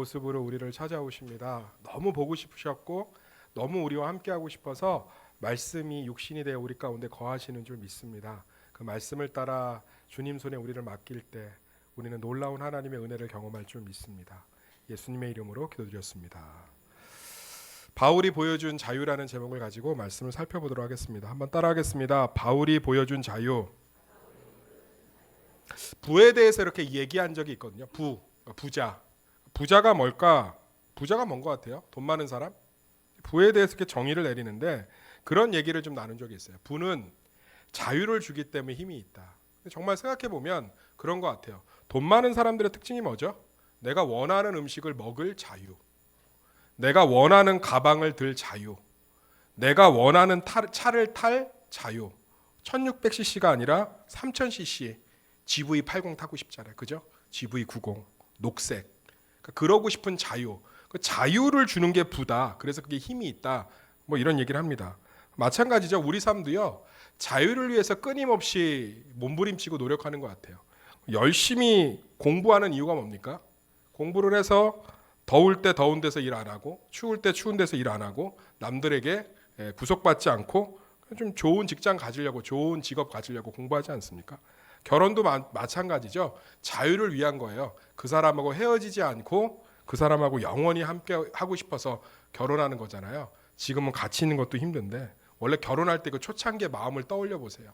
모습으로 우리를 찾아오십니다. 너무 보고 싶으셨고 너무 우리와 함께하고 싶어서 말씀이 육신이 되어 우리 가운데 거하시는 줄 믿습니다. 그 말씀을 따라 주님 손에 우리를 맡길 때 우리는 놀라운 하나님의 은혜를 경험할 줄 믿습니다. 예수님의 이름으로 기도드렸습니다. 바울이 보여준 자유라는 제목을 가지고 말씀을 살펴보도록 하겠습니다. 한번 따라하겠습니다. 바울이 보여준 자유. 부에 대해서 이렇게 얘기한 적이 있거든요. 부자. 부자가 뭘까? 부자가 뭔 것 같아요? 돈 많은 사람? 부에 대해서 이렇게 정의를 내리는데 그런 얘기를 좀 나눈 적이 있어요. 부는 자유를 주기 때문에 힘이 있다. 정말 생각해 보면 그런 것 같아요. 돈 많은 사람들의 특징이 뭐죠? 내가 원하는 음식을 먹을 자유, 내가 원하는 가방을 들 자유, 내가 원하는 차를 탈 자유. 1600cc가 아니라 3000cc GV80 타고 싶잖아요. 그죠? GV90 녹색. 그러고 싶은 자유. 그 자유를 주는 게 부다. 그래서 그게 힘이 있다. 뭐 이런 얘기를 합니다. 마찬가지죠. 우리 삶도요. 자유를 위해서 끊임없이 몸부림치고 노력하는 것 같아요. 열심히 공부하는 이유가 뭡니까? 공부를 해서 더울 때 더운 데서 일 안 하고 추울 때 추운 데서 일 안 하고 남들에게 구속받지 않고 좀 좋은 직장 가지려고 좋은 직업 가지려고 공부하지 않습니까? 결혼도 마찬가지죠. 자유를 위한 거예요. 그 사람하고 헤어지지 않고 그 사람하고 영원히 함께 하고 싶어서 결혼하는 거잖아요. 지금은 같이 있는 것도 힘든데 원래 결혼할 때 그 초창기의 마음을 떠올려 보세요.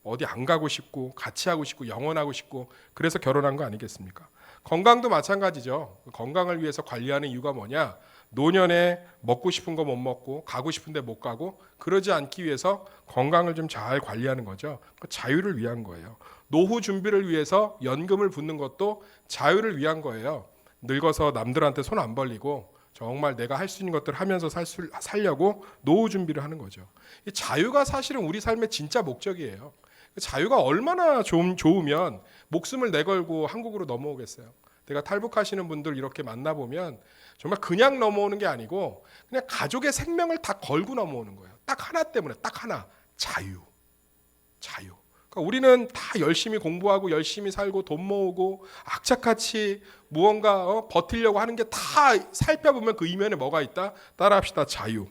어디 안 가고 싶고 같이 하고 싶고 영원하고 싶고 그래서 결혼한 거 아니겠습니까? 건강도 마찬가지죠. 건강을 위해서 관리하는 이유가 뭐냐? 노년에 먹고 싶은 거 못 먹고 가고 싶은 데 못 가고 그러지 않기 위해서 건강을 좀 잘 관리하는 거죠. 자유를 위한 거예요. 노후 준비를 위해서 연금을 붓는 것도 자유를 위한 거예요. 늙어서 남들한테 손 안 벌리고 정말 내가 할 수 있는 것들 하면서 살려고 노후 준비를 하는 거죠. 이 자유가 사실은 우리 삶의 진짜 목적이에요. 자유가 얼마나 좋으면 목숨을 내걸고 한국으로 넘어오겠어요. 내가 탈북하시는 분들 이렇게 만나보면 정말 그냥 넘어오는 게 아니고 그냥 가족의 생명을 다 걸고 넘어오는 거예요. 딱 하나 때문에, 딱 하나. 자유. 그러니까 우리는 다 열심히 공부하고 열심히 살고 돈 모으고 악착같이 무언가 버티려고 하는 게 다 살펴보면 그 이면에 뭐가 있다? 따라합시다. 자유.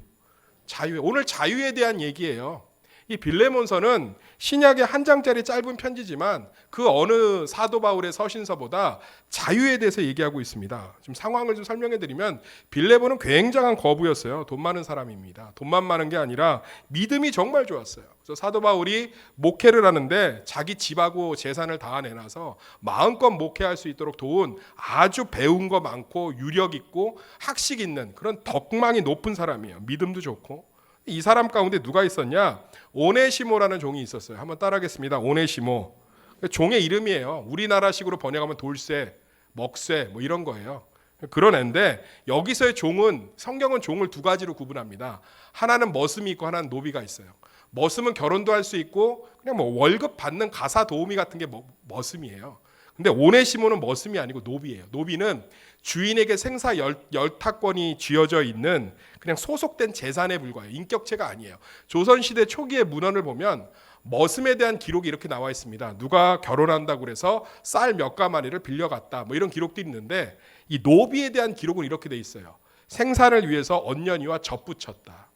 오늘 자유에 대한 얘기예요. 이 빌레몬서는 신약의 한 장짜리 짧은 편지지만 그 어느 사도 바울의 서신서보다 자유에 대해서 얘기하고 있습니다. 좀 상황을 좀 설명해 드리면 빌레몬은 굉장한 거부였어요. 돈 많은 사람입니다. 돈만 많은 게 아니라 믿음이 정말 좋았어요. 그래서 사도 바울이 목회를 하는데 자기 집하고 재산을 다 내놔서 마음껏 목회할 수 있도록 도운 아주 배운 거 많고 유력 있고 학식 있는 그런 덕망이 높은 사람이에요. 믿음도 좋고. 이 사람 가운데 누가 있었냐? 오네시모라는 종이 있었어요. 한번 따라하겠습니다. 오네시모. 종의 이름이에요. 우리나라식으로 번역하면 돌쇠, 먹쇠 뭐 이런 거예요. 그런 애인데 여기서의 종은 성경은 종을 두 가지로 구분합니다. 하나는 머슴이 있고 하나는 노비가 있어요. 머슴은 결혼도 할 수 있고 그냥 뭐 월급 받는 가사 도우미 같은 게 머슴이에요. 근데 오네시모는 머슴이 아니고 노비예요. 노비는 주인에게 생사 열타권이 쥐어져 있는 그냥 소속된 재산에 불과해요. 인격체가 아니에요. 조선시대 초기의 문헌을 보면 머슴에 대한 기록이 이렇게 나와 있습니다. 누가 결혼한다고 그래서 쌀 몇 가마니를 빌려갔다 뭐 이런 기록도 있는데 이 노비에 대한 기록은 이렇게 돼 있어요. 생사를 위해서 언년이와 젖붙였다.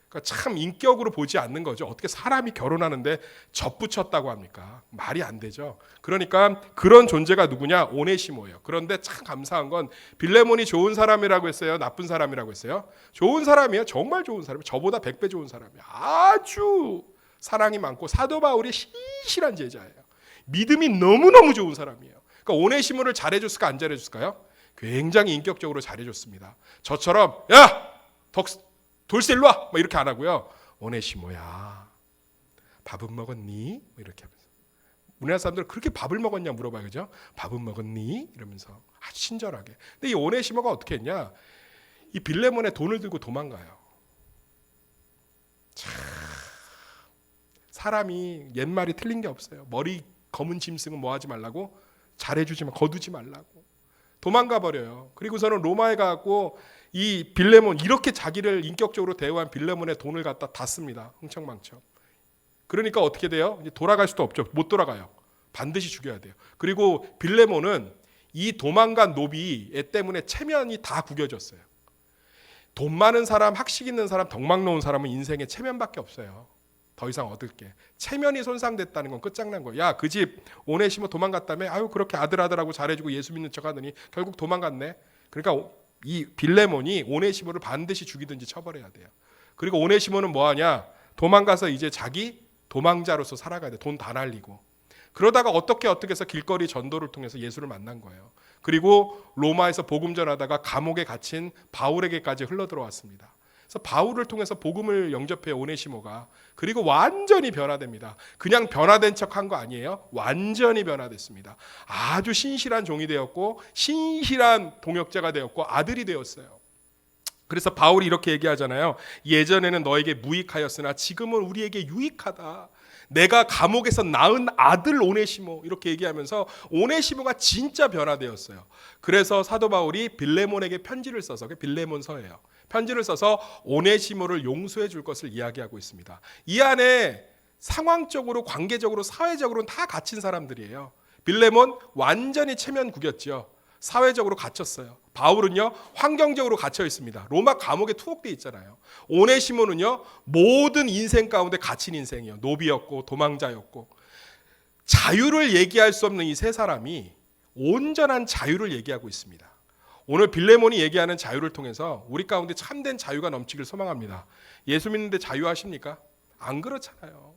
그러니까 참 인격으로 보지 않는 거죠. 어떻게 사람이 결혼하는데 젖붙였다고 합니까? 말이 안 되죠. 그러니까 그런 존재가 누구냐? 오네시모예요. 그런데 참 감사한 건 빌레몬이 좋은 사람이라고 했어요? 나쁜 사람이라고 했어요? 좋은 사람이에요. 정말 좋은 사람이에요. 저보다 100배 좋은 사람이에요. 아주 사랑이 많고 사도 바울이 신실한 제자예요. 믿음이 너무너무 좋은 사람이에요. 그러니까 오네시모를 잘해줬을까 안 잘해줬을까요? 굉장히 인격적으로 잘해줬습니다. 저처럼 야! 돌쇠 일로 와! 막 이렇게 안 하고요. 오네시모야 밥은 먹었니? 뭐 이렇게 하면서 우리나라 사람들은 그렇게 밥을 먹었냐 물어봐요. 그죠? 밥은 먹었니? 이러면서 아주 친절하게. 근데 이 오네시모가 어떻게 했냐? 이 빌레몬의 돈을 들고 도망가요. 참 사람이 옛말이 틀린 게 없어요. 머리 검은 짐승은 뭐 하지 말라고? 잘해주지만 거두지 말라고. 도망가 버려요. 그리고서는 로마에 가고 이 빌레몬 이렇게 자기를 인격적으로 대우한 빌레몬의 돈을 갖다 다 씁니다. 흥청망청. 그러니까 어떻게 돼요? 이제 돌아갈 수도 없죠. 못 돌아가요. 반드시 죽여야 돼요. 그리고 빌레몬은 이 도망간 노비 애 때문에 체면이 다 구겨졌어요. 돈 많은 사람, 학식 있는 사람, 덕망 놓은 사람은 인생에 체면밖에 없어요. 더 이상 얻을 게. 체면이 손상됐다는 건 끝장난 거예요. 야, 그 집 오네시모 도망갔다며? 아유, 그렇게 아들하고 잘해주고 예수 믿는 척 하더니 결국 도망갔네. 그러니까 이 빌레몬이 오네시모를 반드시 죽이든지 처벌해야 돼요. 그리고 오네시모는 뭐하냐? 도망가서 이제 자기 도망자로서 살아가야 돼. 돈 다 날리고. 그러다가 어떻게 해서 길거리 전도를 통해서 예수를 만난 거예요. 그리고 로마에서 복음 전하다가 감옥에 갇힌 바울에게까지 흘러들어왔습니다. 그래서 바울을 통해서 복음을 영접해 오네시모가. 그리고 완전히 변화됩니다. 그냥 변화된 척한 거 아니에요. 완전히 변화됐습니다. 아주 신실한 종이 되었고 신실한 동역자가 되었고 아들이 되었어요. 그래서 바울이 이렇게 얘기하잖아요. 예전에는 너에게 무익하였으나 지금은 우리에게 유익하다. 내가 감옥에서 낳은 아들 오네시모, 이렇게 얘기하면서 오네시모가 진짜 변화되었어요. 그래서 사도 바울이 빌레몬에게 편지를 써서, 그게 빌레몬서예요. 편지를 써서 오네시모를 용서해 줄 것을 이야기하고 있습니다. 이 안에 상황적으로, 관계적으로, 사회적으로는 다 갇힌 사람들이에요. 빌레몬 완전히 체면 구겼죠. 사회적으로 갇혔어요. 바울은요, 환경적으로 갇혀 있습니다. 로마 감옥에 투옥되어 있잖아요. 오네시모는요, 모든 인생 가운데 갇힌 인생이요. 노비였고 도망자였고. 자유를 얘기할 수 없는 이 세 사람이 온전한 자유를 얘기하고 있습니다. 오늘 빌레몬이 얘기하는 자유를 통해서 우리 가운데 참된 자유가 넘치길 소망합니다. 예수 믿는데 자유하십니까? 안 그렇잖아요.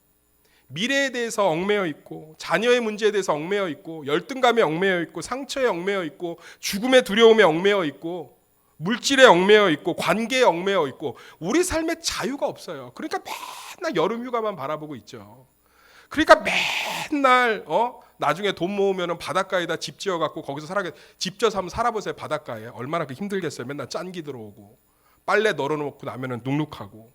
미래에 대해서 얽매여 있고, 자녀의 문제에 대해서 얽매여 있고, 열등감에 얽매여 있고, 상처에 얽매여 있고, 죽음의 두려움에 얽매여 있고, 물질에 얽매여 있고, 관계에 얽매여 있고, 우리 삶에 자유가 없어요. 그러니까 맨날 여름 휴가만 바라보고 있죠. 그러니까 맨날 나중에 돈 모으면 바닷가에다 집 지어갖고 거기서 집 지어서 한번 살아보세요. 바닷가에 얼마나 힘들겠어요. 맨날 짠기 들어오고 빨래 널어놓고 나면은 눅눅하고.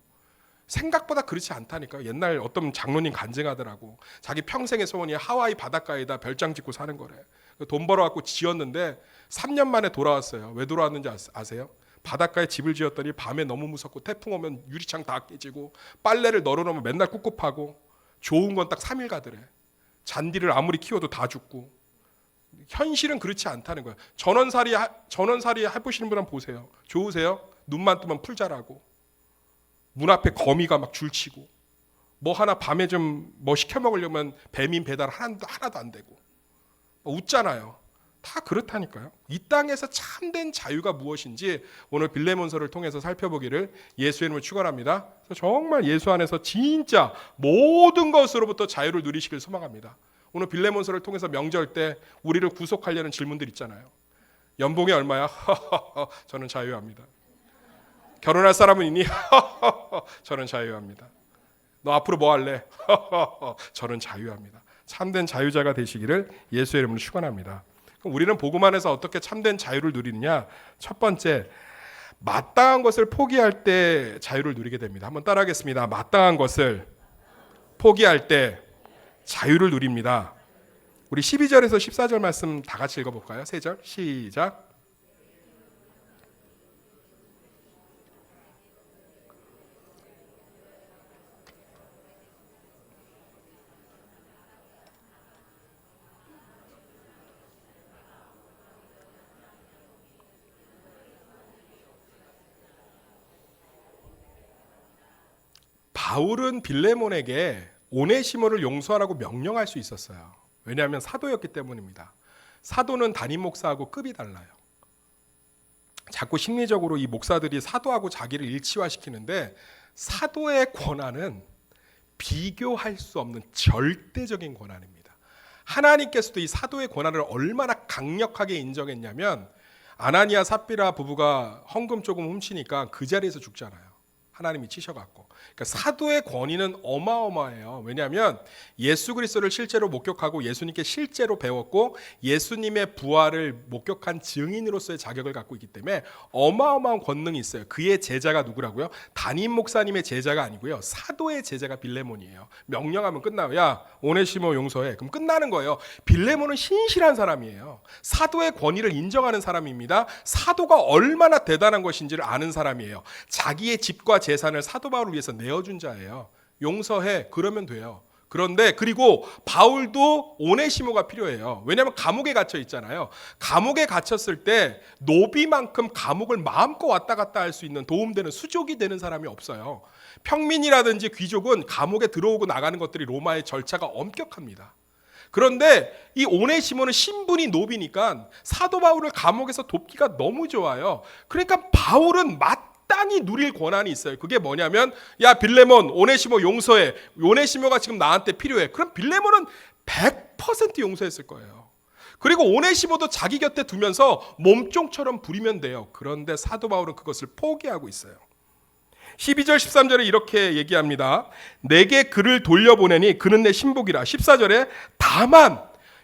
생각보다 그렇지 않다니까요. 옛날 어떤 장로님 간증하더라고. 자기 평생의 소원이 하와이 바닷가에다 별장 짓고 사는 거래. 돈 벌어갖고 지었는데 3년 만에 돌아왔어요. 왜 돌아왔는지 아세요? 바닷가에 집을 지었더니 밤에 너무 무섭고 태풍 오면 유리창 다 깨지고 빨래를 널어놓으면 맨날 꿉꿉하고 좋은 건 딱 3일 가더래. 잔디를 아무리 키워도 다 죽고. 현실은 그렇지 않다는 거예요. 전원살이 해보시는 분 한번 보세요. 좋으세요? 눈만 뜨면 풀 자라고. 문 앞에 거미가 막 줄치고, 뭐 하나 밤에 좀 뭐 시켜 먹으려면 배민 배달 하나도 안 되고, 웃잖아요. 다 그렇다니까요. 이 땅에서 참된 자유가 무엇인지 오늘 빌레몬서를 통해서 살펴보기를 예수의 이름으로 축원합니다. 정말 예수 안에서 진짜 모든 것으로부터 자유를 누리시길 소망합니다. 오늘 빌레몬서를 통해서 명절 때 우리를 구속하려는 질문들 있잖아요. 연봉이 얼마야? 저는 자유합니다. 결혼할 사람은 있니? 저는 자유합니다. 너 앞으로 뭐 할래? 저는 자유합니다. 참된 자유자가 되시기를 예수의 이름으로 축원합니다. 우리는 복음 안에서 어떻게 참된 자유를 누리느냐? 첫 번째, 마땅한 것을 포기할 때 자유를 누리게 됩니다. 한번 따라하겠습니다. 마땅한 것을 포기할 때 자유를 누립니다. 우리 12절에서 14절 말씀 다 같이 읽어볼까요? 3절 시작. 바울은 빌레몬에게 오네시모를 용서하라고 명령할 수 있었어요. 왜냐하면 사도였기 때문입니다. 사도는 담임 목사하고 급이 달라요. 자꾸 심리적으로 이 목사들이 사도하고 자기를 일치화시키는데, 사도의 권한은 비교할 수 없는 절대적인 권한입니다. 하나님께서도 이 사도의 권한을 얼마나 강력하게 인정했냐면, 아나니아 삽비라 부부가 헌금 조금 훔치니까 그 자리에서 죽잖아요. 하나님이 치셔갖고. 그러니까 사도의 권위는 어마어마해요. 왜냐하면 예수 그리스도를 실제로 목격하고 예수님께 실제로 배웠고 예수님의 부활을 목격한 증인으로서의 자격을 갖고 있기 때문에 어마어마한 권능이 있어요. 그의 제자가 누구라고요? 담임 목사님의 제자가 아니고요, 사도의 제자가 빌레몬이에요. 명령하면 끝나요. 야, 오네시모 용서해. 그럼 끝나는 거예요. 빌레몬은 신실한 사람이에요. 사도의 권위를 인정하는 사람입니다. 사도가 얼마나 대단한 것인지를 아는 사람이에요. 자기의 집과 재산을 사도 바울을 위해서 내어준 자예요. 용서해. 그러면 돼요. 그런데 그리고 바울도 오네시모가 필요해요. 왜냐하면 감옥에 갇혀 있잖아요. 감옥에 갇혔을 때 노비만큼 감옥을 마음껏 왔다 갔다 할 수 있는 도움되는 수족이 되는 사람이 없어요. 평민이라든지 귀족은 감옥에 들어오고 나가는 것들이 로마의 절차가 엄격합니다. 그런데 이 오네시모는 신분이 노비니까 사도 바울을 감옥에서 돕기가 너무 좋아요. 그러니까 바울은 마땅히 누릴 권한이 있어요. 그게 뭐냐면, 야 빌레몬, 오네시모 용서해. 오네시모가 지금 나한테 필요해. 그럼 빌레몬은 100% 용서했을 거예요. 그리고 오네시모도 자기 곁에 두면서 몸종처럼 부리면 돼요. 그런데 사도 바울은 그것을 포기하고 있어요. 12절 13절에 이렇게 얘기합니다. 내게 그를 돌려보내니 그는 내 신복이라. 14절에 다만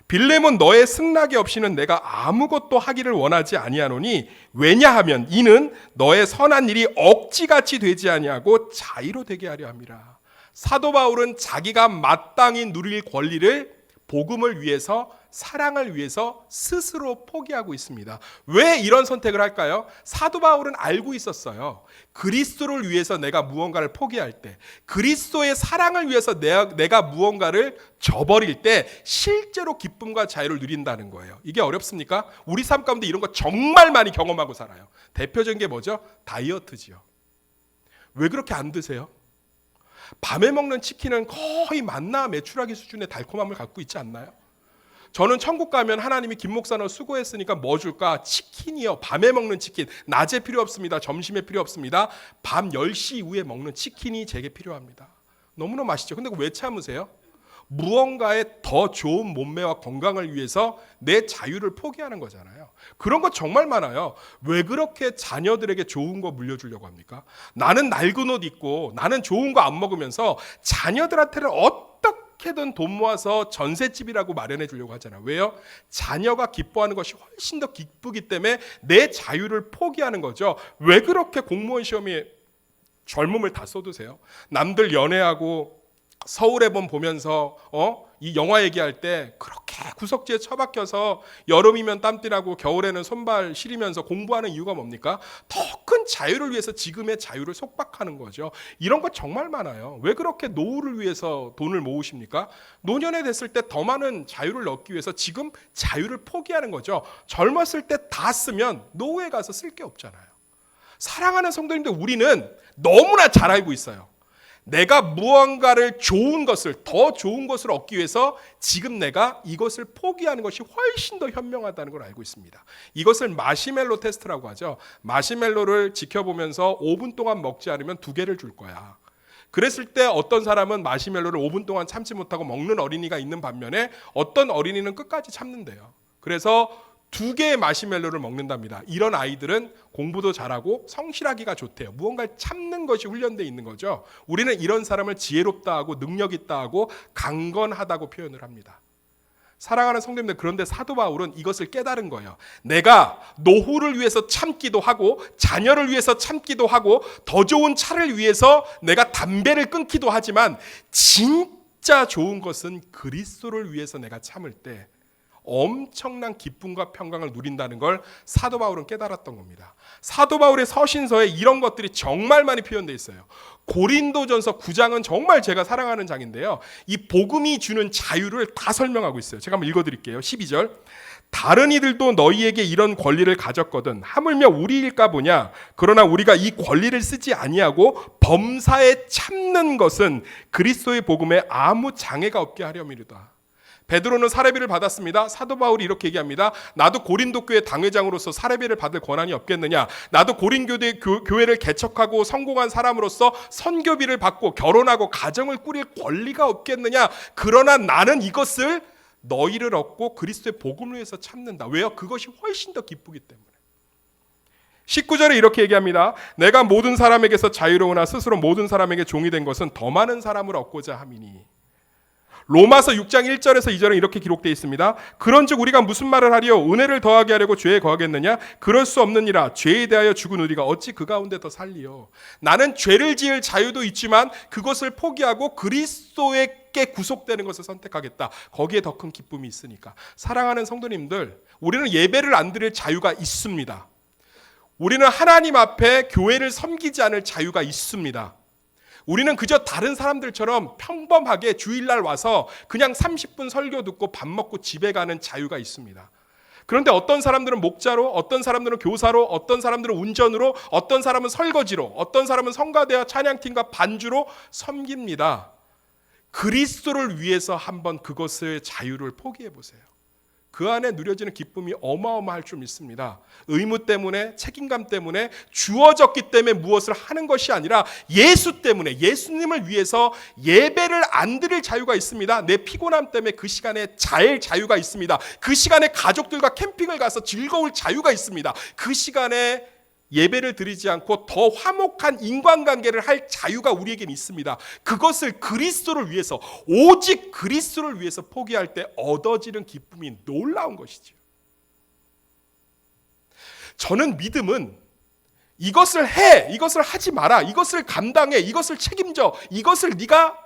빌레몬 너의 승낙이 없이는 내가 아무것도 하기를 원하지 아니하노니 왜냐하면 이는 너의 선한 일이 억지같이 되지 아니하고 자의로 되게 하려 함이라. 사도 바울은 자기가 마땅히 누릴 권리를 복음을 위해서, 사랑을 위해서 스스로 포기하고 있습니다. 왜 이런 선택을 할까요? 사도 바울은 알고 있었어요. 그리스도를 위해서 내가 무언가를 포기할 때, 그리스도의 사랑을 위해서 내가 무언가를 저버릴 때 실제로 기쁨과 자유를 누린다는 거예요. 이게 어렵습니까? 우리 삶 가운데 이런 거 정말 많이 경험하고 살아요. 대표적인 게 뭐죠? 다이어트지요. 왜 그렇게 안 드세요? 밤에 먹는 치킨은 거의 만나 메추라기 수준의 달콤함을 갖고 있지 않나요? 저는 천국 가면 하나님이 김 목사 너 수고했으니까 뭐 줄까? 치킨이요. 밤에 먹는 치킨. 낮에 필요 없습니다. 점심에 필요 없습니다. 밤 10시 이후에 먹는 치킨이 제게 필요합니다. 너무나 맛있죠. 근데 왜 참으세요? 무언가의 더 좋은 몸매와 건강을 위해서 내 자유를 포기하는 거잖아요. 그런 거 정말 많아요. 왜 그렇게 자녀들에게 좋은 거 물려주려고 합니까? 나는 낡은 옷 입고 나는 좋은 거 안 먹으면서 자녀들한테는 어떻게든 돈 모아서 전셋집이라고 마련해 주려고 하잖아요. 왜요? 자녀가 기뻐하는 것이 훨씬 더 기쁘기 때문에 내 자유를 포기하는 거죠. 왜 그렇게 공무원 시험에 젊음을 다 쏟으세요? 남들 연애하고 서울의 봄 보면서 이 영화 얘기할 때 그렇게 구석지에 처박혀서 여름이면 땀띠나고 겨울에는 손발 시리면서 공부하는 이유가 뭡니까? 더 큰 자유를 위해서 지금의 자유를 속박하는 거죠. 이런 거 정말 많아요. 왜 그렇게 노후를 위해서 돈을 모으십니까? 노년에 됐을 때 더 많은 자유를 얻기 위해서 지금 자유를 포기하는 거죠. 젊었을 때 다 쓰면 노후에 가서 쓸 게 없잖아요. 사랑하는 성도님들, 우리는 너무나 잘 알고 있어요. 내가 무언가를 좋은 것을, 더 좋은 것을 얻기 위해서 지금 내가 이것을 포기하는 것이 훨씬 더 현명하다는 걸 알고 있습니다. 이것을 마시멜로 테스트라고 하죠. 마시멜로를 지켜보면서 5분 동안 먹지 않으면 2개를 줄 거야. 그랬을 때 어떤 사람은 마시멜로를 5분 동안 참지 못하고 먹는 어린이가 있는 반면에 어떤 어린이는 끝까지 참는데요. 그래서 2개의 마시멜로를 먹는답니다. 이런 아이들은 공부도 잘하고 성실하기가 좋대요. 무언가를 참는 것이 훈련되어 있는 거죠. 우리는 이런 사람을 지혜롭다 하고 능력 있다 하고 강건하다고 표현을 합니다. 사랑하는 성도님들, 그런데 사도 바울은 이것을 깨달은 거예요. 내가 노후를 위해서 참기도 하고 자녀를 위해서 참기도 하고 더 좋은 차를 위해서 내가 담배를 끊기도 하지만 진짜 좋은 것은 그리스도를 위해서 내가 참을 때 엄청난 기쁨과 평강을 누린다는 걸 사도 바울은 깨달았던 겁니다. 사도 바울의 서신서에 이런 것들이 정말 많이 표현되어 있어요. 고린도전서 9장은 정말 제가 사랑하는 장인데요. 이 복음이 주는 자유를 다 설명하고 있어요. 제가 한번 읽어드릴게요. 12절. 다른 이들도 너희에게 이런 권리를 가졌거든 하물며 우리일까 보냐. 그러나 우리가 이 권리를 쓰지 아니하고 범사에 참는 것은 그리스도의 복음에 아무 장애가 없게 하려미로다. 베드로는 사례비를 받았습니다. 사도 바울이 이렇게 얘기합니다. 나도 고린도 교회 당회장으로서 사례비를 받을 권한이 없겠느냐. 나도 고린도 교회를 개척하고 성공한 사람으로서 선교비를 받고 결혼하고 가정을 꾸릴 권리가 없겠느냐. 그러나 나는 이것을 너희를 얻고 그리스도의 복음을 위해서 참는다. 왜요? 그것이 훨씬 더 기쁘기 때문에. 19절에 이렇게 얘기합니다. 내가 모든 사람에게서 자유로우나 스스로 모든 사람에게 종이 된 것은 더 많은 사람을 얻고자 함이니. 로마서 6장 1절에서 2절은 이렇게 기록되어 있습니다. 그런즉 우리가 무슨 말을 하리요? 은혜를 더하게 하려고 죄에 거하겠느냐? 그럴 수 없느니라. 죄에 대하여 죽은 우리가 어찌 그 가운데 더 살리요? 나는 죄를 지을 자유도 있지만 그것을 포기하고 그리스도에게 구속되는 것을 선택하겠다. 거기에 더 큰 기쁨이 있으니까. 사랑하는 성도님들, 우리는 예배를 안 드릴 자유가 있습니다. 우리는 하나님 앞에 교회를 섬기지 않을 자유가 있습니다. 우리는 그저 다른 사람들처럼 평범하게 주일날 와서 그냥 30분 설교 듣고 밥 먹고 집에 가는 자유가 있습니다. 그런데 어떤 사람들은 목자로, 어떤 사람들은 교사로, 어떤 사람들은 운전으로, 어떤 사람은 설거지로, 어떤 사람은 성가대와 찬양팀과 반주로 섬깁니다. 그리스도를 위해서 한번 그것의 자유를 포기해 보세요. 그 안에 누려지는 기쁨이 어마어마할 줄 믿습니다. 의무 때문에, 책임감 때문에, 주어졌기 때문에 무엇을 하는 것이 아니라 예수 때문에, 예수님을 위해서 예배를 안 드릴 자유가 있습니다. 내 피곤함 때문에 그 시간에 잘 자유가 있습니다. 그 시간에 가족들과 캠핑을 가서 즐거울 자유가 있습니다. 그 시간에 예배를 드리지 않고 더 화목한 인간관계를 할 자유가 우리에겐 있습니다. 그것을 그리스도를 위해서, 오직 그리스도를 위해서 포기할 때 얻어지는 기쁨이 놀라운 것이죠. 저는 믿음은 이것을 해, 이것을 하지 마라, 이것을 감당해, 이것을 책임져, 이것을 네가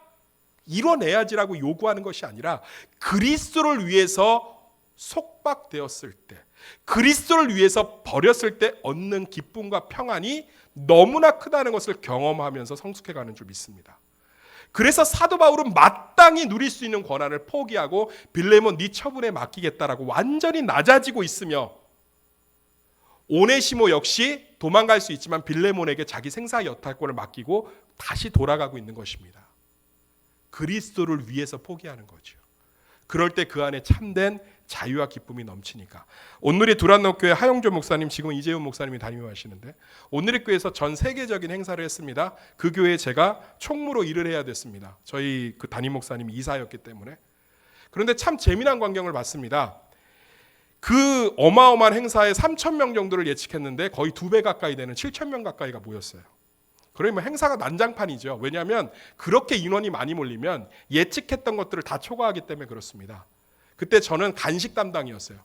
이뤄내야지라고 요구하는 것이 아니라 그리스도를 위해서 속박되었을 때, 그리스도를 위해서 버렸을 때 얻는 기쁨과 평안이 너무나 크다는 것을 경험하면서 성숙해가는 줄 믿습니다. 그래서 사도 바울은 마땅히 누릴 수 있는 권한을 포기하고 빌레몬 네 처분에 맡기겠다라고 완전히 낮아지고 있으며, 오네시모 역시 도망갈 수 있지만 빌레몬에게 자기 생사 여탈권을 맡기고 다시 돌아가고 있는 것입니다. 그리스도를 위해서 포기하는 거죠. 그럴 때 그 안에 참된 자유와 기쁨이 넘치니까. 온누리 두란노교회 하영조 목사님, 지금 이재훈 목사님이 담임하시는데 온누리 교회에서 전 세계적인 행사를 했습니다. 그 교회에 제가 총무로 일을 해야 됐습니다. 저희 그 담임 목사님이 이사였기 때문에. 그런데 참 재미난 광경을 봤습니다. 그 어마어마한 행사에 3,000명 정도를 예측했는데 거의 2배 가까이 되는 7,000명 가까이가 모였어요. 그러면 행사가 난장판이죠. 왜냐하면 그렇게 인원이 많이 몰리면 예측했던 것들을 다 초과하기 때문에 그렇습니다. 그때 저는 간식 담당이었어요.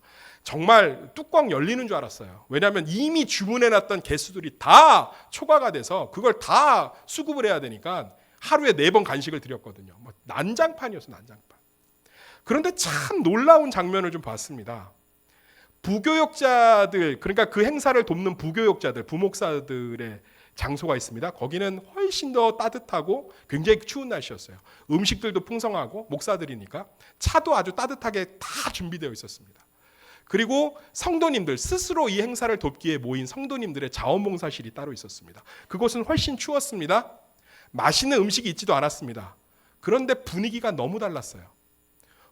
정말 뚜껑 열리는 줄 알았어요. 왜냐하면 이미 주문해놨던 개수들이 다 초과가 돼서 그걸 다 수급을 해야 되니까 하루에 4번 간식을 드렸거든요. 난장판이었어요, 난장판. 그런데 참 놀라운 장면을 좀 봤습니다. 부교역자들, 그러니까 그 행사를 돕는 부교역자들, 부목사들의 장소가 있습니다. 거기는 훨씬 더 따뜻하고 굉장히 추운 날씨였어요. 음식들도 풍성하고 목사들이니까 차도 아주 따뜻하게 다 준비되어 있었습니다. 그리고 성도님들, 스스로 이 행사를 돕기에 모인 성도님들의 자원봉사실이 따로 있었습니다. 그곳은 훨씬 추웠습니다. 맛있는 음식이 있지도 않았습니다. 그런데 분위기가 너무 달랐어요.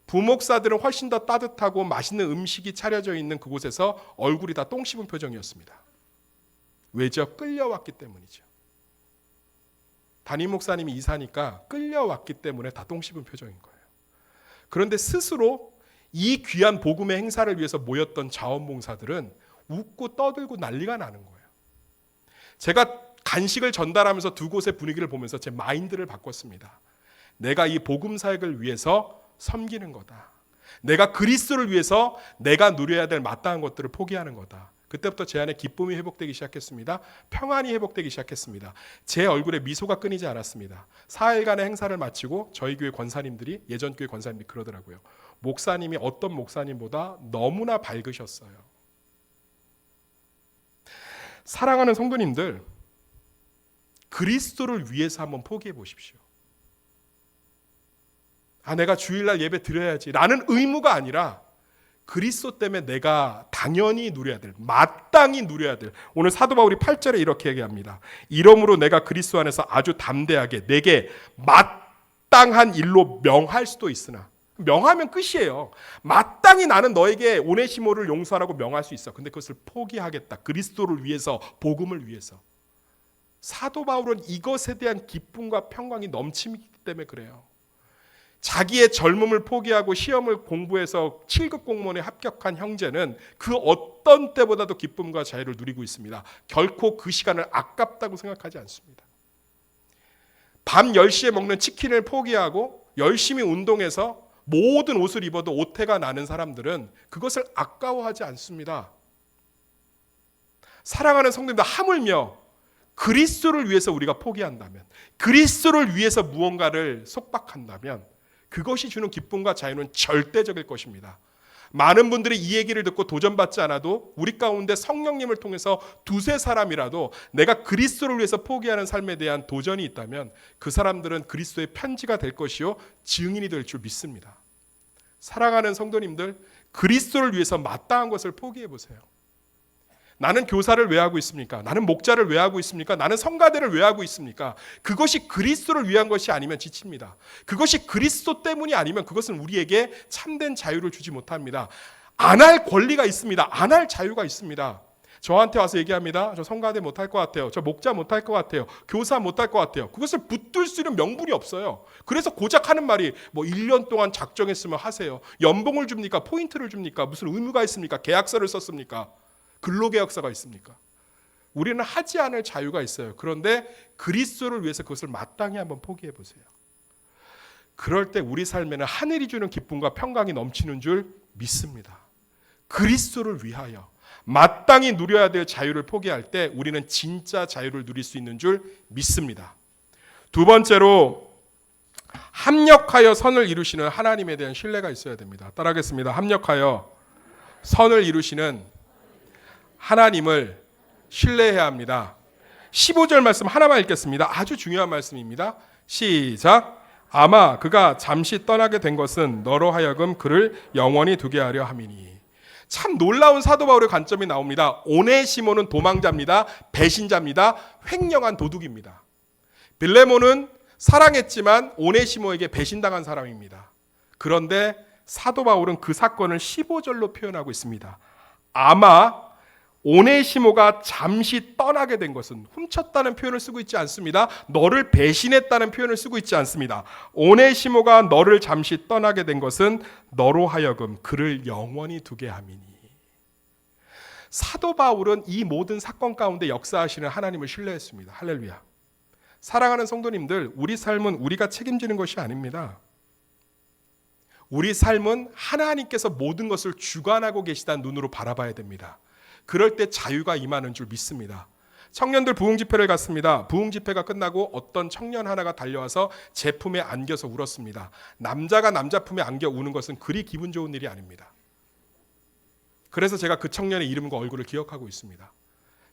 부목사들은 훨씬 더 따뜻하고 맛있는 음식이 차려져 있는 그곳에서 얼굴이 다 똥 씹은 표정이었습니다. 왜죠? 끌려왔기 때문이죠. 담임 목사님이 이사니까 끌려왔기 때문에 다 똥 씹은 표정인 거예요. 그런데 스스로 이 귀한 복음의 행사를 위해서 모였던 자원봉사들은 웃고 떠들고 난리가 나는 거예요. 제가 간식을 전달하면서 두 곳의 분위기를 보면서 제 마인드를 바꿨습니다. 내가 이 복음 사역을 위해서 섬기는 거다. 내가 그리스도를 위해서 내가 누려야 될 마땅한 것들을 포기하는 거다. 그때부터 제 안에 기쁨이 회복되기 시작했습니다. 평안이 회복되기 시작했습니다. 제 얼굴에 미소가 끊이지 않았습니다. 4일간의 행사를 마치고 저희 교회 권사님들이, 예전 교회 권사님들이 그러더라고요. 목사님이 어떤 목사님보다 너무나 밝으셨어요. 사랑하는 성도님들, 그리스도를 위해서 한번 포기해 보십시오. 내가 주일날 예배 드려야지 라는 의무가 아니라 그리스도 때문에 내가 당연히 누려야 될, 마땅히 누려야 될, 오늘 사도 바울이 8절에 이렇게 얘기합니다. 이러므로 내가 그리스도 안에서 아주 담대하게 내게 마땅한 일로 명할 수도 있으나, 명하면 끝이에요. 마땅히 나는 너에게 오네시모를 용서하라고 명할 수 있어. 근데 그것을 포기하겠다. 그리스도를 위해서, 복음을 위해서. 사도 바울은 이것에 대한 기쁨과 평강이 넘치기 때문에 그래요. 자기의 젊음을 포기하고 시험을 공부해서 7급 공무원에 합격한 형제는 그 어떤 때보다도 기쁨과 자유를 누리고 있습니다. 결코 그 시간을 아깝다고 생각하지 않습니다. 밤 10시에 먹는 치킨을 포기하고 열심히 운동해서 모든 옷을 입어도 오태가 나는 사람들은 그것을 아까워하지 않습니다. 사랑하는 성도님들, 하물며 그리스도를 위해서 우리가 포기한다면, 그리스도를 위해서 무언가를 속박한다면 그것이 주는 기쁨과 자유는 절대적일 것입니다. 많은 분들이 이 얘기를 듣고 도전받지 않아도 우리 가운데 성령님을 통해서 두세 사람이라도 내가 그리스도를 위해서 포기하는 삶에 대한 도전이 있다면 그 사람들은 그리스도의 편지가 될 것이요 증인이 될 줄 믿습니다. 사랑하는 성도님들, 그리스도를 위해서 마땅한 것을 포기해 보세요. 나는 교사를 왜 하고 있습니까? 나는 목자를 왜 하고 있습니까? 나는 성가대를 왜 하고 있습니까? 그것이 그리스도를 위한 것이 아니면 지칩니다. 그것이 그리스도 때문이 아니면 그것은 우리에게 참된 자유를 주지 못합니다. 안 할 권리가 있습니다. 안 할 자유가 있습니다. 저한테 와서 얘기합니다. 저 성가대 못할 것 같아요. 저 목자 못할 것 같아요. 교사 못할 것 같아요. 그것을 붙들 수 있는 명분이 없어요. 그래서 고작 하는 말이 1년 동안 작정했으면 하세요. 연봉을 줍니까? 포인트를 줍니까? 무슨 의무가 있습니까? 계약서를 썼습니까? 근로계약서가 있습니까? 우리는 하지 않을 자유가 있어요. 그런데 그리스도를 위해서 그것을 마땅히 한번 포기해 보세요. 그럴 때 우리 삶에는 하늘이 주는 기쁨과 평강이 넘치는 줄 믿습니다. 그리스도를 위하여 마땅히 누려야 될 자유를 포기할 때 우리는 진짜 자유를 누릴 수 있는 줄 믿습니다. 두 번째로 합력하여 선을 이루시는 하나님에 대한 신뢰가 있어야 됩니다. 따라하겠습니다. 합력하여 선을 이루시는 하나님을 신뢰해야 합니다. 15절 말씀 하나만 읽겠습니다. 아주 중요한 말씀입니다. 시작. 아마 그가 잠시 떠나게 된 것은 너로 하여금 그를 영원히 두게 하려 함이니. 참 놀라운 사도 바울의 관점이 나옵니다. 오네시모는 도망자입니다. 배신자입니다. 횡령한 도둑입니다. 빌레몬은 사랑했지만 오네시모에게 배신당한 사람입니다. 그런데 사도 바울은 그 사건을 15절로 표현하고 있습니다. 아마 오네시모가 잠시 떠나게 된 것은, 훔쳤다는 표현을 쓰고 있지 않습니다. 너를 배신했다는 표현을 쓰고 있지 않습니다. 오네시모가 너를 잠시 떠나게 된 것은 너로 하여금 그를 영원히 두게 함이니. 사도 바울은 이 모든 사건 가운데 역사하시는 하나님을 신뢰했습니다. 할렐루야. 사랑하는 성도님들, 우리 삶은 우리가 책임지는 것이 아닙니다. 우리 삶은 하나님께서 모든 것을 주관하고 계시다는 눈으로 바라봐야 됩니다. 그럴 때 자유가 임하는 줄 믿습니다. 청년들 부흥집회를 갔습니다. 부흥집회가 끝나고 어떤 청년 하나가 달려와서 제 품에 안겨서 울었습니다. 남자가 남자 품에 안겨 우는 것은 그리 기분 좋은 일이 아닙니다. 그래서 제가 그 청년의 이름과 얼굴을 기억하고 있습니다.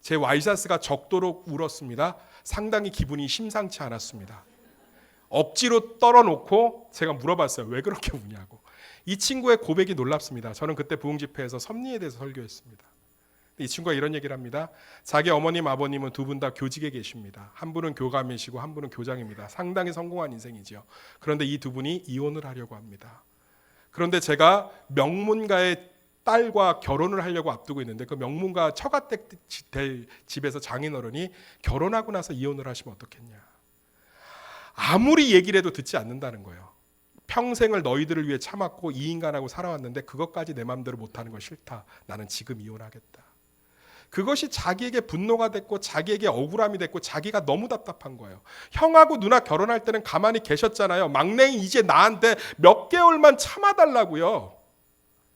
제 와이셔츠가 적도록 울었습니다. 상당히 기분이 심상치 않았습니다. 억지로 떨어놓고 제가 물어봤어요. 왜 그렇게 우냐고. 이 친구의 고백이 놀랍습니다. 저는 그때 부흥집회에서 섭리에 대해서 설교했습니다. 이 친구가 이런 얘기를 합니다. 자기 어머님 아버님은 두 분 다 교직에 계십니다. 한 분은 교감이시고 한 분은 교장입니다. 상당히 성공한 인생이죠. 그런데 이 두 분이 이혼을 하려고 합니다. 그런데 제가 명문가의 딸과 결혼을 하려고 앞두고 있는데 그 명문가 처가댁 될 집에서 장인어른이 결혼하고 나서 이혼을 하시면 어떻겠냐. 아무리 얘기를 해도 듣지 않는다는 거예요. 평생을 너희들을 위해 참았고 이 인간하고 살아왔는데 그것까지 내 마음대로 못하는 건 싫다. 나는 지금 이혼하겠다. 그것이 자기에게 분노가 됐고 자기에게 억울함이 됐고 자기가 너무 답답한 거예요. 형하고 누나 결혼할 때는 가만히 계셨잖아요. 막내인 이제 나한테 몇 개월만 참아달라고요.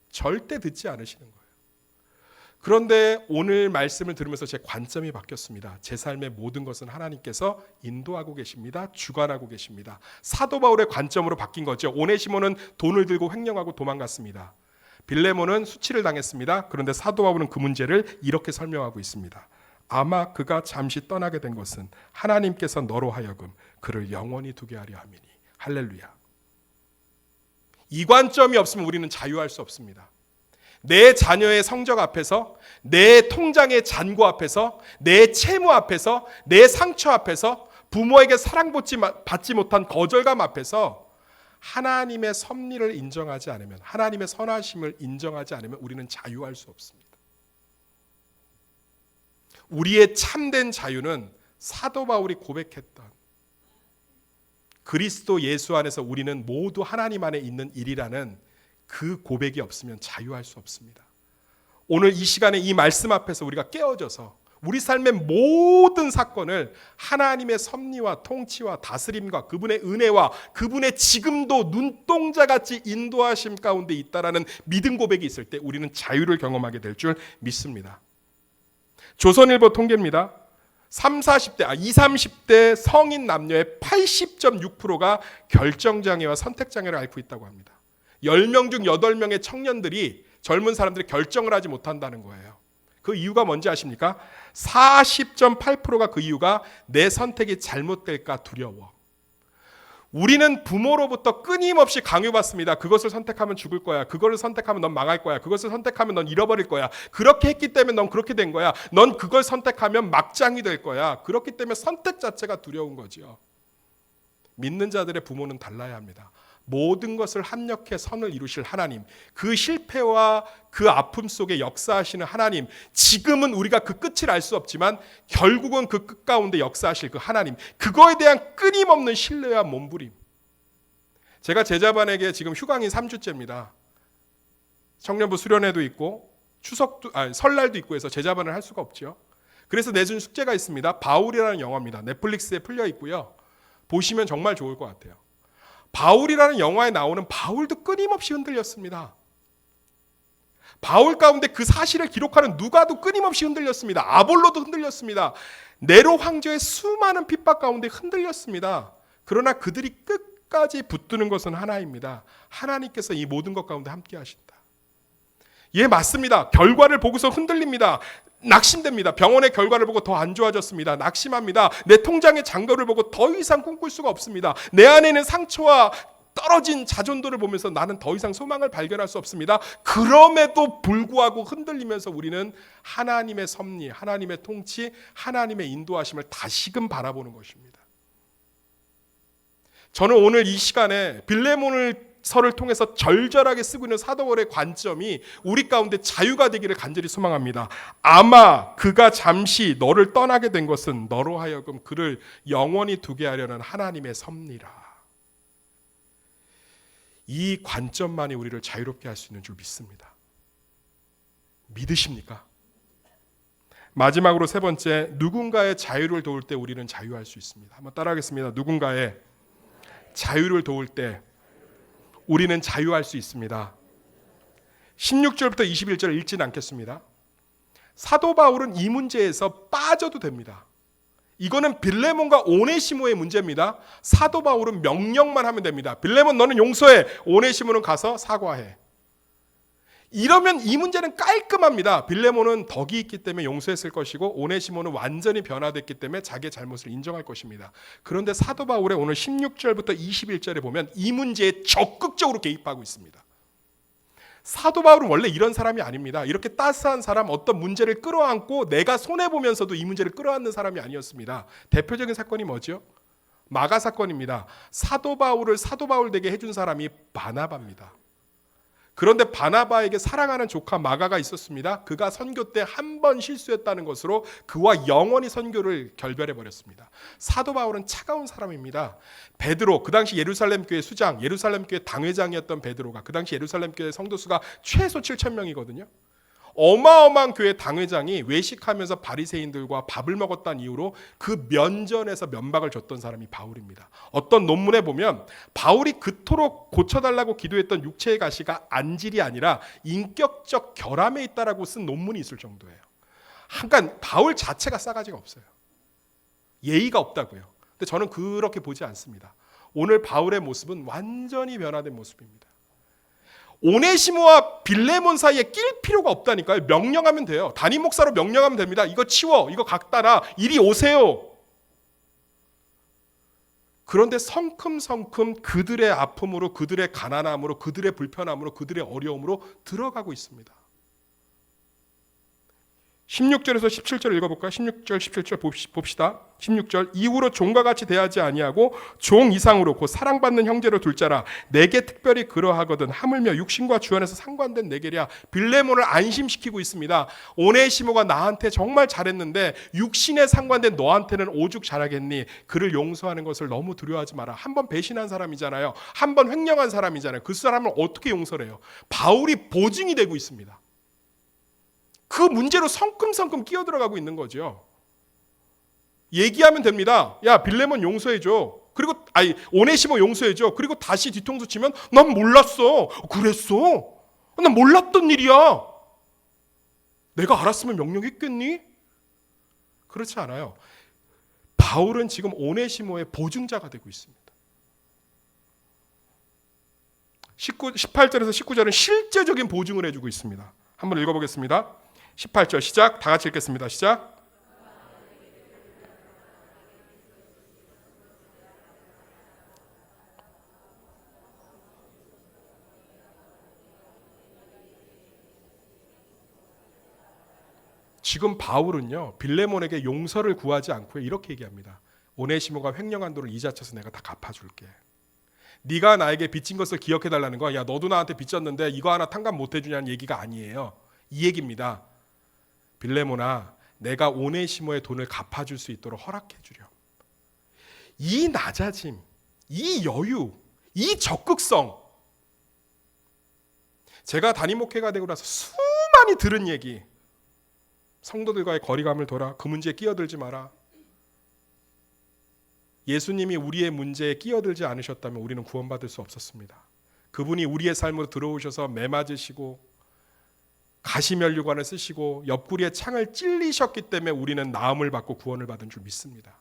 절대 듣지 않으시는 거예요. 그런데 오늘 말씀을 들으면서 제 관점이 바뀌었습니다. 제 삶의 모든 것은 하나님께서 인도하고 계십니다. 주관하고 계십니다. 사도 바울의 관점으로 바뀐 거죠. 오네시모는 돈을 들고 횡령하고 도망갔습니다. 빌레몬은 수치를 당했습니다. 그런데 사도 바울은 그 문제를 이렇게 설명하고 있습니다. 아마 그가 잠시 떠나게 된 것은 하나님께서 너로 하여금 그를 영원히 두게 하려 함이니. 할렐루야. 이 관점이 없으면 우리는 자유할 수 없습니다. 내 자녀의 성적 앞에서, 내 통장의 잔고 앞에서, 내 채무 앞에서, 내 상처 앞에서, 부모에게 사랑받지 못한 거절감 앞에서 하나님의 섭리를 인정하지 않으면, 하나님의 선하심을 인정하지 않으면 우리는 자유할 수 없습니다. 우리의 참된 자유는 사도 바울이 고백했던 그리스도 예수 안에서 우리는 모두 하나님 안에 있는 일이라는 그 고백이 없으면 자유할 수 없습니다. 오늘 이 시간에 이 말씀 앞에서 우리가 깨어져서 우리 삶의 모든 사건을 하나님의 섭리와 통치와 다스림과 그분의 은혜와 그분의 지금도 눈동자같이 인도하심 가운데 있다라는 믿음 고백이 있을 때 우리는 자유를 경험하게 될 줄 믿습니다. 조선일보 통계입니다. 30대 성인 남녀의 80.6%가 결정장애와 선택장애를 앓고 있다고 합니다. 10명 중 8명의 청년들이 젊은 사람들이 결정을 하지 못한다는 거예요. 그 이유가 뭔지 아십니까? 40.8%가 그 이유가 내 선택이 잘못될까 두려워. 우리는 부모로부터 끊임없이 강요받습니다. 그것을 선택하면 죽을 거야. 그것을 선택하면 넌 망할 거야. 그것을 선택하면 넌 잃어버릴 거야. 그렇게 했기 때문에 넌 그렇게 된 거야. 넌 그걸 선택하면 막장이 될 거야. 그렇기 때문에 선택 자체가 두려운 거죠. 믿는 자들의 부모는 달라야 합니다. 모든 것을 합력해 선을 이루실 하나님, 그 실패와 그 아픔 속에 역사하시는 하나님, 지금은 우리가 그 끝을 알 수 없지만 결국은 그 끝 가운데 역사하실 그 하나님, 그거에 대한 끊임없는 신뢰와 몸부림. 제가 제자반에게 지금 휴강이 3주째입니다. 청년부 수련회도 있고 설날도 있고 해서 제자반을 할 수가 없죠. 그래서 내준 숙제가 있습니다. 바울이라는 영화입니다. 넷플릭스에 풀려 있고요. 보시면 정말 좋을 것 같아요. 바울이라는 영화에 나오는 바울도 끊임없이 흔들렸습니다. 바울 가운데 그 사실을 기록하는 누가도 끊임없이 흔들렸습니다. 아볼로도 흔들렸습니다. 네로 황제의 수많은 핍박 가운데 흔들렸습니다. 그러나 그들이 끝까지 붙드는 것은 하나입니다. 하나님께서 이 모든 것 가운데 함께 하신다. 예, 맞습니다. 결과를 보고서 흔들립니다. 낙심됩니다. 병원의 결과를 보고 더 안 좋아졌습니다. 낙심합니다. 내 통장의 잔고를 보고 더 이상 꿈꿀 수가 없습니다. 내 안에 있는 상처와 떨어진 자존도를 보면서 나는 더 이상 소망을 발견할 수 없습니다. 그럼에도 불구하고 흔들리면서 우리는 하나님의 섭리, 하나님의 통치, 하나님의 인도하심을 다시금 바라보는 것입니다. 저는 오늘 이 시간에 빌레몬을 서를 통해서 절절하게 쓰고 있는 사도 바울의 관점이 우리 가운데 자유가 되기를 간절히 소망합니다. 아마 그가 잠시 너를 떠나게 된 것은 너로 하여금 그를 영원히 두게 하려는 하나님의 섭리라. 이 관점만이 우리를 자유롭게 할 수 있는 줄 믿습니다. 믿으십니까? 마지막으로 세 번째, 누군가의 자유를 도울 때 우리는 자유할 수 있습니다. 한번 따라하겠습니다. 누군가의 자유를 도울 때 우리는 자유할 수 있습니다. 16절부터 21절 읽지는 않겠습니다. 사도 바울은 이 문제에서 빠져도 됩니다. 이거는 빌레몬과 오네시모의 문제입니다. 사도 바울은 명령만 하면 됩니다. 빌레몬 너는 용서해. 오네시모는 가서 사과해. 이러면 이 문제는 깔끔합니다. 빌레몬은 덕이 있기 때문에 용서했을 것이고 오네시모는 완전히 변화됐기 때문에 자기의 잘못을 인정할 것입니다. 그런데 사도 바울의 오늘 16절부터 21절에 보면 이 문제에 적극적으로 개입하고 있습니다. 사도 바울은 원래 이런 사람이 아닙니다. 이렇게 따스한 사람, 어떤 문제를 끌어안고 내가 손해보면서도 이 문제를 끌어안는 사람이 아니었습니다. 대표적인 사건이 뭐죠? 마가 사건입니다. 사도 바울을 사도 바울 되게 해준 사람이 바나바입니다. 그런데 바나바에게 사랑하는 조카 마가가 있었습니다. 그가 선교 때 한 번 실수했다는 것으로 그와 영원히 선교를 결별해 버렸습니다. 사도 바울은 차가운 사람입니다. 베드로, 그 당시 예루살렘 교회 수장, 예루살렘 교회 당회장이었던 베드로가, 그 당시 예루살렘 교회 성도 수가 최소 7,000명이거든요. 어마어마한 교회 당회장이 외식하면서 바리새인들과 밥을 먹었다는 이유로 그 면전에서 면박을 줬던 사람이 바울입니다. 어떤 논문에 보면 바울이 그토록 고쳐달라고 기도했던 육체의 가시가 안질이 아니라 인격적 결함에 있다라고 쓴 논문이 있을 정도예요. 그러니까 바울 자체가 싸가지가 없어요. 예의가 없다고요. 근데 저는 그렇게 보지 않습니다. 오늘 바울의 모습은 완전히 변화된 모습입니다. 오네시모와 빌레몬 사이에 낄 필요가 없다니까요. 명령하면 돼요. 담임 목사로 명령하면 됩니다. 이거 치워, 이거 갖다라, 이리 오세요. 그런데 성큼성큼 그들의 아픔으로, 그들의 가난함으로, 그들의 불편함으로, 그들의 어려움으로 들어가고 있습니다. 16절에서 17절 읽어볼까요? 16절 17절 봅시다. 16절 이후로 종과 같이 대하지 아니하고 종 이상으로 곧 사랑받는 형제로 둘 자라 내게 특별히 그러하거든 하물며 육신과 주안에서 상관된 내게랴. 빌레몬을 안심시키고 있습니다. 오네시모가 나한테 정말 잘했는데 육신에 상관된 너한테는 오죽 잘하겠니? 그를 용서하는 것을 너무 두려워하지 마라. 한 번 배신한 사람이잖아요. 한 번 횡령한 사람이잖아요. 그 사람을 어떻게 용서를 해요? 바울이 보증이 되고 있습니다. 그 문제로 성큼성큼 끼어들어가고 있는 거죠. 얘기하면 됩니다. 야, 빌레몬 용서해줘. 그리고 오네시모 용서해줘. 그리고 다시 뒤통수 치면 난 몰랐어. 그랬어? 난 몰랐던 일이야. 내가 알았으면 명령했겠니? 그렇지 않아요. 바울은 지금 오네시모의 보증자가 되고 있습니다. 18절에서 19절은 실제적인 보증을 해주고 있습니다. 한번 읽어보겠습니다. 18절 시작. 다 같이 읽겠습니다. 시작. 지금 바울은요 빌레몬에게 용서를 구하지 않고 이렇게 얘기합니다. 오네시모가 횡령한 돈을 이자 쳐서 내가 다 갚아줄게. 네가 나에게 빚진 것을 기억해달라는 거야. 야 너도 나한테 빚졌는데 이거 하나 탕감 못해주냐는 얘기가 아니에요. 이 얘기입니다. 빌레몬아, 내가 오네시모의 돈을 갚아줄 수 있도록 허락해주렴. 이 낮아짐, 이 여유, 이 적극성, 제가 담임 목회가 되고 나서 수많이 들은 얘기. 성도들과의 거리감을 둬라. 그 문제에 끼어들지 마라. 예수님이 우리의 문제에 끼어들지 않으셨다면 우리는 구원받을 수 없었습니다. 그분이 우리의 삶으로 들어오셔서 매 맞으시고 가시면류관을 쓰시고 옆구리에 창을 찔리셨기 때문에 우리는 나음을 받고 구원을 받은 줄 믿습니다.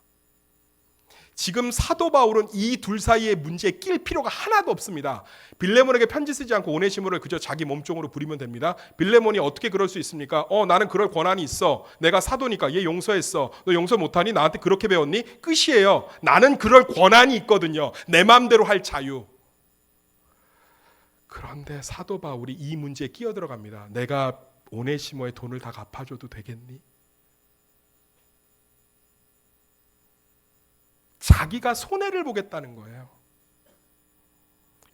지금 사도 바울은 이 둘 사이의 문제에 낄 필요가 하나도 없습니다. 빌레몬에게 편지 쓰지 않고 오네시모를 그저 자기 몸종으로 부리면 됩니다. 빌레몬이 어떻게 그럴 수 있습니까? 나는 그럴 권한이 있어. 내가 사도니까 얘 용서했어. 너 용서 못하니? 나한테 그렇게 배웠니? 끝이에요. 나는 그럴 권한이 있거든요. 내 마음대로 할 자유. 그런데 사도 바울이 이 문제에 끼어들어갑니다. 내가 오네시모의 돈을 다 갚아줘도 되겠니? 자기가 손해를 보겠다는 거예요.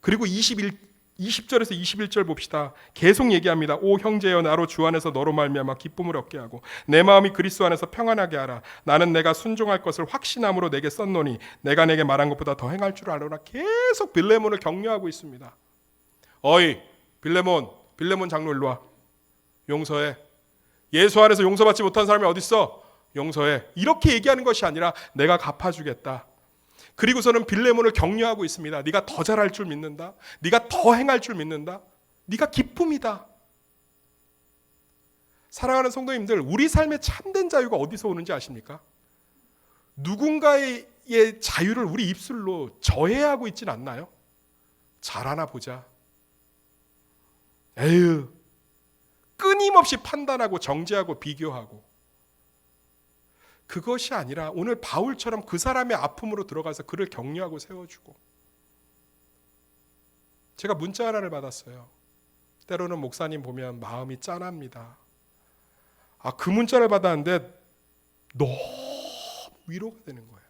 그리고 20절에서 21절 봅시다. 계속 얘기합니다. 오 형제여, 나로 주 안에서 너로 말미암아 기쁨을 얻게 하고 내 마음이 그리스도 안에서 평안하게 하라. 나는 내가 순종할 것을 확신함으로 내게 썼노니 내가 내게 말한 것보다 더 행할 줄 알아라. 계속 빌레몬을 격려하고 있습니다. 어이 빌레몬 장로 일로 와. 용서해. 예수 안에서 용서받지 못한 사람이 어디 있어? 용서해. 이렇게 얘기하는 것이 아니라 내가 갚아주겠다. 그리고서는 빌레몬을 격려하고 있습니다. 네가 더 잘할 줄 믿는다. 네가 더 행할 줄 믿는다. 네가 기쁨이다. 사랑하는 성도님들, 우리 삶의 참된 자유가 어디서 오는지 아십니까? 누군가의 자유를 우리 입술로 저해하고 있진 않나요? 잘하나 보자. 에휴, 끊임없이 판단하고 정죄하고 비교하고. 그것이 아니라 오늘 바울처럼 그 사람의 아픔으로 들어가서 그를 격려하고 세워주고. 제가 문자 하나를 받았어요. 때로는 목사님 보면 마음이 짠합니다. 그 문자를 받았는데 너무 위로가 되는 거예요.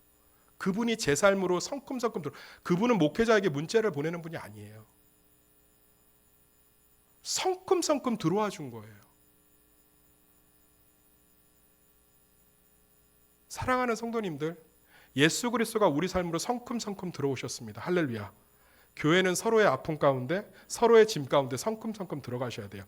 그분이 제 삶으로 성큼성큼 그분은 목회자에게 문자를 보내는 분이 아니에요. 성큼성큼 들어와 준 거예요. 사랑하는 성도님들, 예수 그리스도가 우리 삶으로 성큼성큼 들어오셨습니다. 할렐루야. 교회는 서로의 아픔 가운데, 서로의 짐 가운데 성큼성큼 들어가셔야 돼요.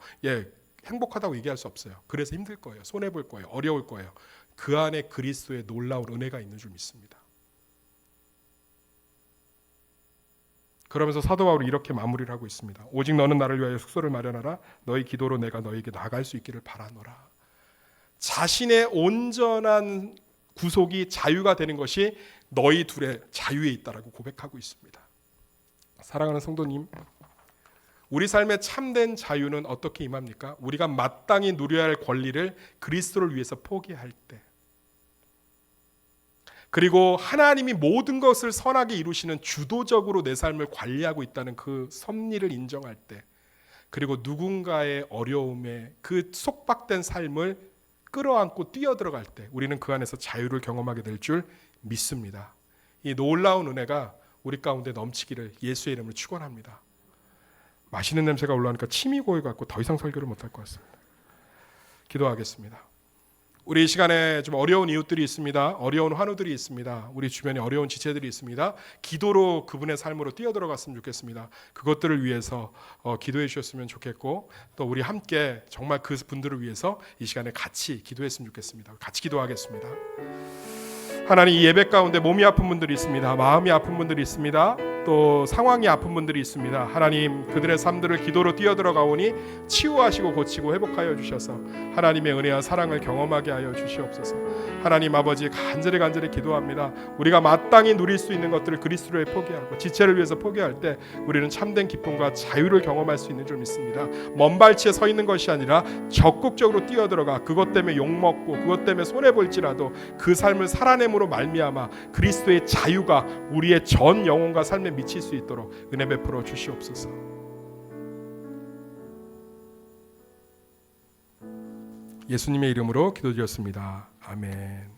행복하다고 얘기할 수 없어요. 그래서 힘들 거예요. 손해볼 거예요. 어려울 거예요. 그 안에 그리스도의 놀라운 은혜가 있는 줄 믿습니다. 그러면서 사도 바울이 이렇게 마무리를 하고 있습니다. 오직 너는 나를 위하여 숙소를 마련하라. 너희 기도로 내가 너에게 나갈 수 있기를 바라노라. 자신의 온전한 구속이 자유가 되는 것이 너희 둘의 자유에 있다라고 고백하고 있습니다. 사랑하는 성도님, 우리 삶의 참된 자유는 어떻게 임합니까? 우리가 마땅히 누려야 할 권리를 그리스도를 위해서 포기할 때, 그리고 하나님이 모든 것을 선하게 이루시는 주도적으로 내 삶을 관리하고 있다는 그 섭리를 인정할 때, 그리고 누군가의 어려움에 그 속박된 삶을 끌어안고 뛰어들어갈 때 우리는 그 안에서 자유를 경험하게 될 줄 믿습니다. 이 놀라운 은혜가 우리 가운데 넘치기를 예수의 이름으로 축원합니다. 맛있는 냄새가 올라오니까 침이 고여갖고 더 이상 설교를 못할 것 같습니다. 기도하겠습니다. 우리 이 시간에 좀 어려운 이웃들이 있습니다. 어려운 환우들이 있습니다. 우리 주변에 어려운 지체들이 있습니다. 기도로 그분의 삶으로 뛰어들어갔으면 좋겠습니다. 그것들을 위해서 기도해 주셨으면 좋겠고, 또 우리 함께 정말 그 분들을 위해서 이 시간에 같이 기도했으면 좋겠습니다. 같이 기도하겠습니다. 하나님, 이 예배 가운데 몸이 아픈 분들이 있습니다. 마음이 아픈 분들이 있습니다. 또 상황이 아픈 분들이 있습니다. 하나님 그들의 삶들을 기도로 뛰어들어가오니 치유하시고 고치고 회복하여 주셔서 하나님의 은혜와 사랑을 경험하게 하여 주시옵소서. 하나님 아버지 간절히 기도합니다. 우리가 마땅히 누릴 수 있는 것들을 그리스도에 포기하고 지체를 위해서 포기할 때 우리는 참된 기쁨과 자유를 경험할 수 있는 줄 믿습니다. 먼 발치에 서 있는 것이 아니라 적극적으로 뛰어들어가 그것 때문에 욕먹고 그것 때문에 손해볼지라도 그 삶을 살아냄으로 말미암아 그리스도의 자유가 우리의 전 영혼과 삶에 미칠 수 있도록 은혜 베풀어 주시옵소서. 예수님의 이름으로 기도드렸습니다. 아멘.